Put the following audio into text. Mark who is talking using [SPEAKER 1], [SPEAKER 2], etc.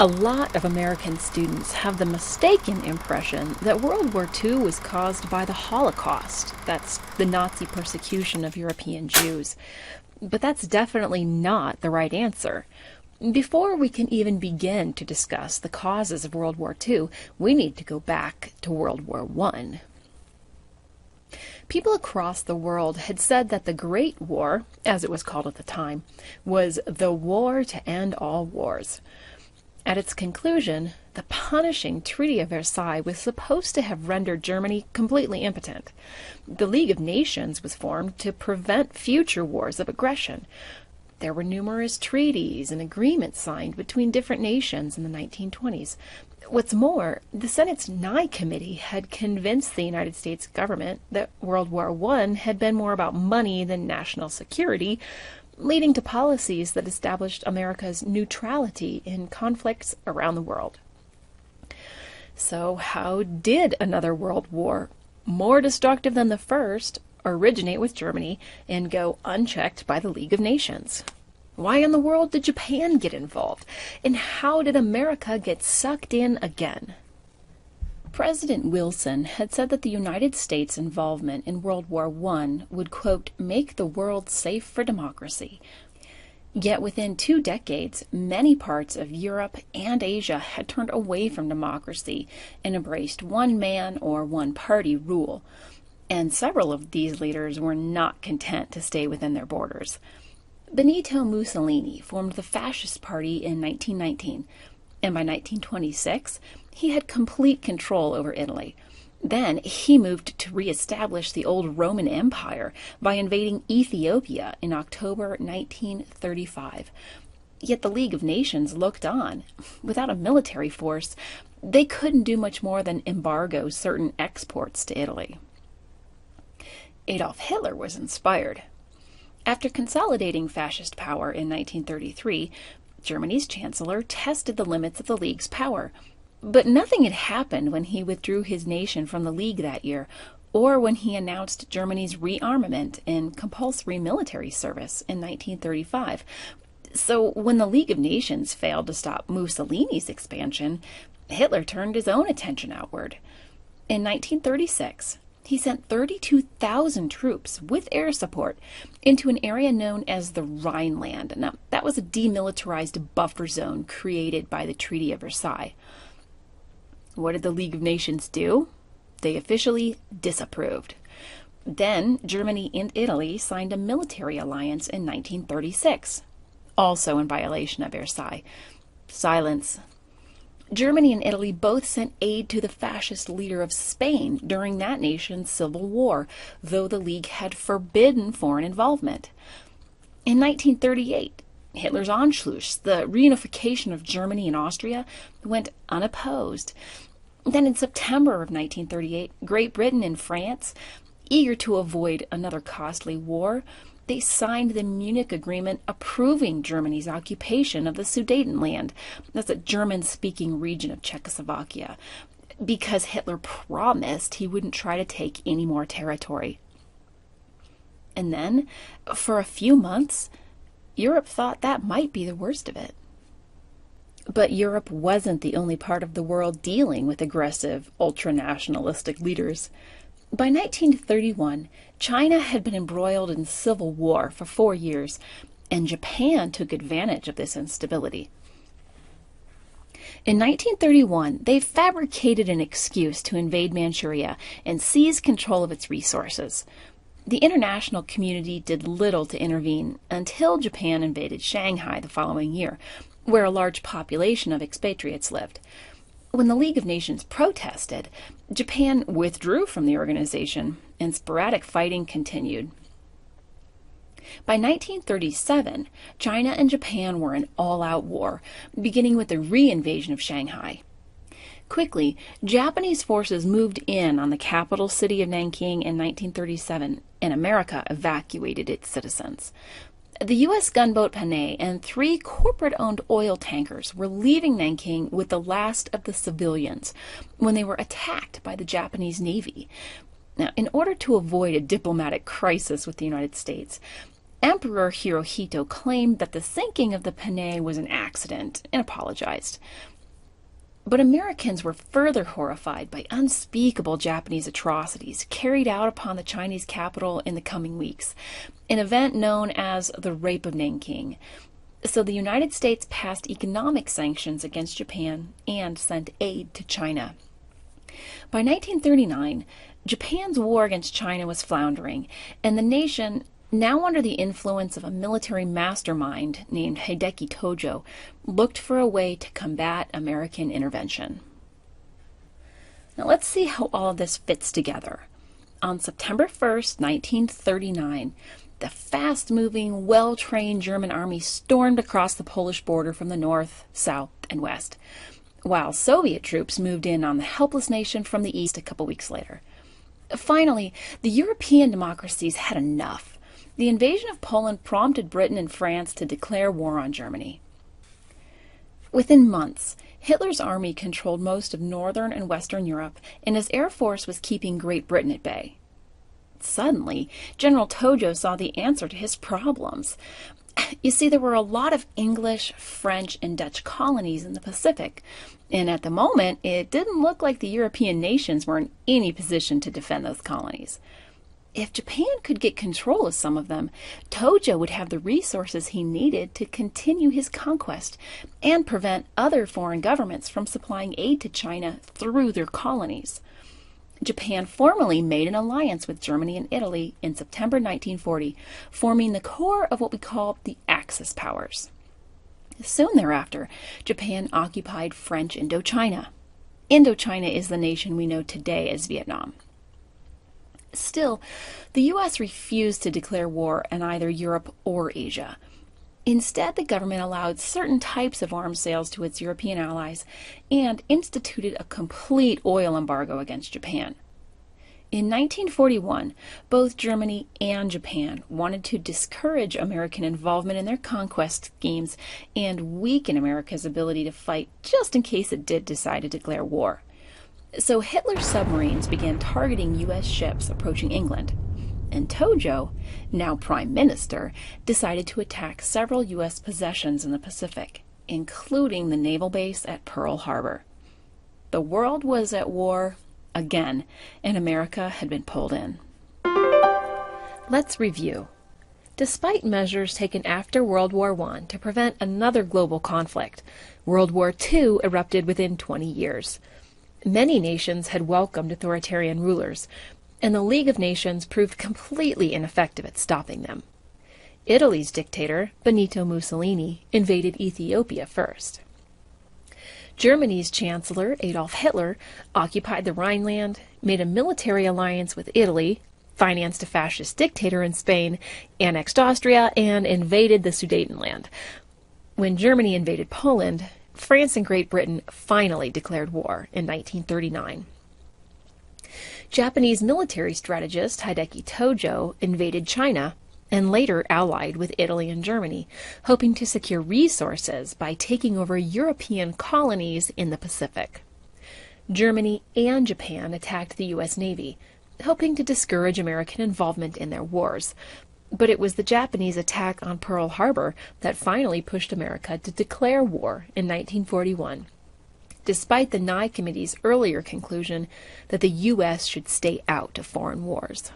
[SPEAKER 1] A lot of American students have the mistaken impression that World War II was caused by the Holocaust. That's the Nazi persecution of European Jews. But that's definitely not the right answer. Before we can even begin to discuss the causes of World War II, we need to go back to World War I. People across the world had said that the Great War, as it was called at the time, was the war to end all wars. At its conclusion, the punishing Treaty of Versailles was supposed to have rendered Germany completely impotent. The League of Nations was formed to prevent future wars of aggression. There were numerous treaties and agreements signed between different nations in the 1920s. What's more, the Senate's Nye Committee had convinced the United States government that World War I had been more about money than national security, leading to policies that established America's neutrality in conflicts around the world. So how did another world war, more destructive than the first, originate with Germany and go unchecked by the League of Nations? Why in the world did Japan get involved? And how did America get sucked in again? President Wilson had said that the United States' involvement in World War I would, quote, make the world safe for democracy. Yet within 2 decades, many parts of Europe and Asia had turned away from democracy and embraced one-man or one-party rule. And several of these leaders were not content to stay within their borders. Benito Mussolini formed the Fascist Party in 1919, and by 1926, he had complete control over Italy. Then he moved to reestablish the old Roman Empire by invading Ethiopia in October 1935. Yet the League of Nations looked on. Without a military force, they couldn't do much more than embargo certain exports to Italy. Adolf Hitler was inspired. After consolidating fascist power in 1933, Germany's chancellor tested the limits of the League's power. But nothing had happened when he withdrew his nation from the League that year, or when he announced Germany's rearmament and compulsory military service in 1935. So when the League of Nations failed to stop Mussolini's expansion, Hitler turned his own attention outward. In 1936, he sent 32,000 troops with air support into an area known as the Rhineland. Now, that was a demilitarized buffer zone created by the Treaty of Versailles. What did the League of Nations do? They officially disapproved. Then Germany and Italy signed a military alliance in 1936, also in violation of Versailles. Silence. Germany and Italy both sent aid to the fascist leader of Spain during that nation's civil war, though the League had forbidden foreign involvement. In 1938, Hitler's Anschluss, the reunification of Germany and Austria, went unopposed. Then in September of 1938, Great Britain and France, eager to avoid another costly war, they signed the Munich Agreement approving Germany's occupation of the Sudetenland. That's a German-speaking region of Czechoslovakia, because Hitler promised he wouldn't try to take any more territory. And then, for a few months, Europe thought that might be the worst of it. But Europe wasn't the only part of the world dealing with aggressive, ultra-nationalistic leaders. By 1931, China had been embroiled in civil war for 4 years, and Japan took advantage of this instability. In 1931, they fabricated an excuse to invade Manchuria and seize control of its resources. The international community did little to intervene until Japan invaded Shanghai the following year, where a large population of expatriates lived. When the League of Nations protested, Japan withdrew from the organization, and sporadic fighting continued. By 1937, China and Japan were in all-out war, beginning with the re-invasion of Shanghai. Quickly, Japanese forces moved in on the capital city of Nanking in 1937, and America evacuated its citizens. The U.S. gunboat Panay and 3 corporate-owned oil tankers were leaving Nanking with the last of the civilians when they were attacked by the Japanese Navy. Now, in order to avoid a diplomatic crisis with the United States, Emperor Hirohito claimed that the sinking of the Panay was an accident and apologized. But Americans were further horrified by unspeakable Japanese atrocities carried out upon the Chinese capital in the coming weeks, an event known as the Rape of Nanking. So the United States passed economic sanctions against Japan and sent aid to China. By 1939, Japan's war against China was floundering, and the nation, now under the influence of a military mastermind named Hideki Tojo, looked for a way to combat American intervention. Now let's see how all of this fits together. On September 1st, 1939, the fast-moving, well-trained German army stormed across the Polish border from the north, south, and west, while Soviet troops moved in on the helpless nation from the east a couple weeks later. Finally, the European democracies had enough. The invasion of Poland prompted Britain and France to declare war on Germany. Within months, Hitler's army controlled most of northern and western Europe, and his air force was keeping Great Britain at bay. Suddenly, General Tojo saw the answer to his problems. You see, there were a lot of English, French, and Dutch colonies in the Pacific, and at the moment, it didn't look like the European nations were in any position to defend those colonies. If Japan could get control of some of them, Tojo would have the resources he needed to continue his conquest and prevent other foreign governments from supplying aid to China through their colonies. Japan formally made an alliance with Germany and Italy in September 1940, forming the core of what we call the Axis powers. Soon thereafter, Japan occupied French Indochina. Indochina is the nation we know today as Vietnam. Still, the U.S. refused to declare war in either Europe or Asia. Instead, the government allowed certain types of arms sales to its European allies and instituted a complete oil embargo against Japan. In 1941, both Germany and Japan wanted to discourage American involvement in their conquest schemes and weaken America's ability to fight just in case it did decide to declare war. So Hitler's submarines began targeting U.S. ships approaching England. And Tojo, now Prime Minister, decided to attack several U.S. possessions in the Pacific, including the naval base at Pearl Harbor. The world was at war again, and America had been pulled in. Let's review. Despite measures taken after World War I to prevent another global conflict, World War II erupted within 20 years. Many nations had welcomed authoritarian rulers, and the League of Nations proved completely ineffective at stopping them. Italy's dictator, Benito Mussolini, invaded Ethiopia first. Germany's Chancellor, Adolf Hitler, occupied the Rhineland, made a military alliance with Italy, financed a fascist dictator in Spain, annexed Austria, and invaded the Sudetenland. When Germany invaded Poland, France and Great Britain finally declared war in 1939. Japanese military strategist Hideki Tojo invaded China and later allied with Italy and Germany, hoping to secure resources by taking over European colonies in the Pacific. Germany and Japan attacked the U.S. Navy, hoping to discourage American involvement in their wars. But it was the Japanese attack on Pearl Harbor that finally pushed America to declare war in 1941. Despite the Nye Committee's earlier conclusion that the U.S. should stay out of foreign wars.